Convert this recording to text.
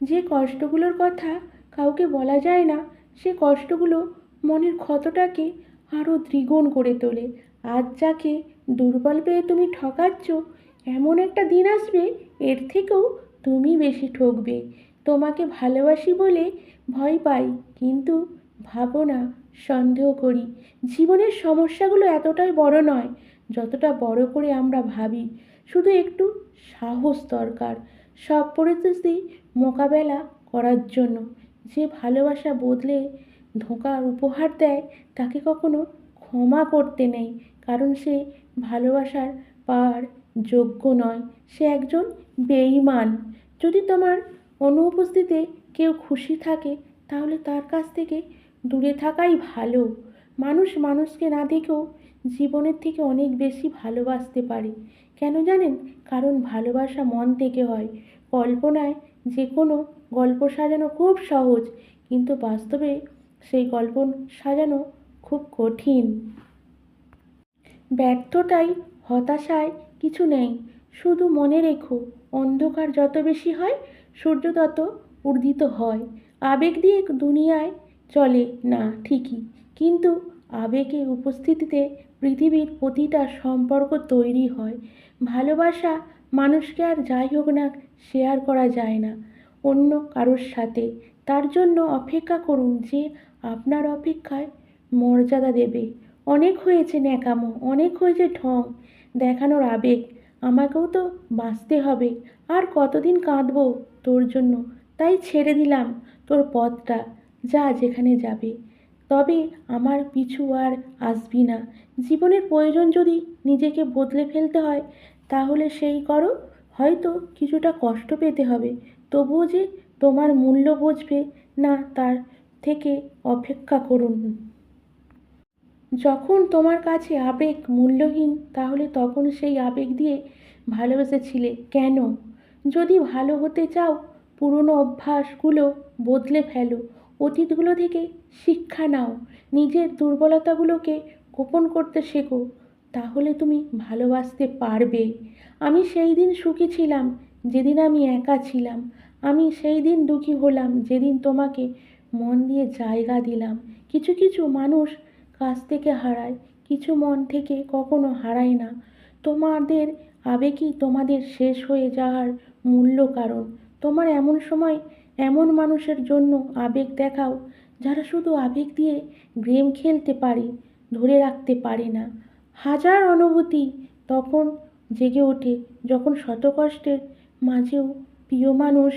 যে কষ্টগুলোর কথা কাউকে বলা যায় না, সে কষ্টগুলো মনের ক্ষতটাকে আরও দ্বিগুণ করে তোলে। আজ যাকে দুর্বল পেয়ে তুমি ঠকাচ্ছ, এমন একটা দিন আসবে এর থেকেও তুমি বেশি ঠকবে। তোমাকে ভালোবাসি বলে ভয় পাই, কিন্তু ভাবো না, সন্দেহ করি। জীবনের সমস্যাগুলো এতটাই বড় নয় যতটা বড় করে আমরা ভাবি। শুধু একটু সাহস দরকার সব পরিস্থিতি মোকাবেলা করার জন্য। যে ভালোবাসা বদলে ধোঁকার উপহার দেয় তাকে কখনো ক্ষমা করতে নেই, কারণ সে ভালোবাসার পাওয়ার যোগ্য নয়, সে একজন বেঈমান। যদি তোমার অনুপস্থিতিতে কেউ খুশি থাকে, তাহলে তার কাছ থেকে দূরে থাকাই ভালো। মানুষ মানুষকে না দেখেও জীবনের থেকে অনেক বেশি ভালোবাসতে পারে। কেন জানেন? কারণ ভালোবাসা মন থেকে হয়। কল্পনায় যে কোনো গল্প সাজানো খুব সহজ, কিন্তু বাস্তবে সেই গল্প সাজানো খুব কঠিন। ব্যর্থতায় হতাশায় কিছু নেই, শুধু মনে রেখো, অন্ধকার যত বেশি হয় সূর্য তত উদিত হয়। আবেগ দিয়ে দুনিয়ায় চলে না ঠিকই, কিন্তু আবেগের উপস্থিতিতে পৃথিবীর প্রতিটা সম্পর্ক তৈরি হয়। ভালোবাসা মানুষকে আর যাই হোক না শেয়ার করা যায় না অন্য কারোর সাথে। তার জন্য অপেক্ষা করুন যে আপনার অপেক্ষায় মর্যাদা দেবে। অনেক হয়েছে ন্যাকামো, অনেক হয়েছে ঢং দেখানোর আবেগ। আমাকেও তো বাঁচতে হবে। আর কতদিন কাঁদবো তোর জন্য? তাই ছেড়ে দিলাম তোর পথটা, যা যেখানে যাবে। তবে আমার পিছু আর আসবি না। জীবনের প্রয়োজন যদি নিজেকে বদলে ফেলতে হয়, তাহলে সেই করো। হয়তো কিছুটা কষ্ট পেতে হবে, তবুও যে তোমার মূল্য বুঝবে না তার থেকে অপেক্ষা করুন। যখন তোমার কাছে আবেগ মূল্যহীন, তাহলে তখন সেই আবেগ দিয়ে ভালোবেসেছিলে কেন? যদি ভালো হতে চাও, পুরনো অভ্যাসগুলো বদলে ফেলো। অতীতগুলো থেকে শিক্ষা নাও। নিজের দুর্বলতাগুলোকে গোপন করতে শেখো। তাহলে তুমি ভালোবাসতে পারবে। আমি সেই দিন সুখী ছিলাম যেদিন আমি একা ছিলাম। আমি সেই দিন দুঃখী হলাম যেদিন তোমাকে মন দিয়ে জায়গা দিলাম। কিছু কিছু মানুষ কাছ থেকে হারায়, কিছু মন থেকে কখনো হারায় না। তোমাদের আবেগই তোমাদের শেষ হয়ে যাওয়ার মূল্য কারণ। তোমার এমন সময় এমন মানুষের জন্য আবেগ দেখাও যারা শুধু আবেগ দিয়ে গেম খেলতে পারে, ধরে রাখতে পারে না। হাজার অনুভূতি তখন জেগে ওঠে যখন শত কষ্টের মাঝেও প্রিয় মানুষ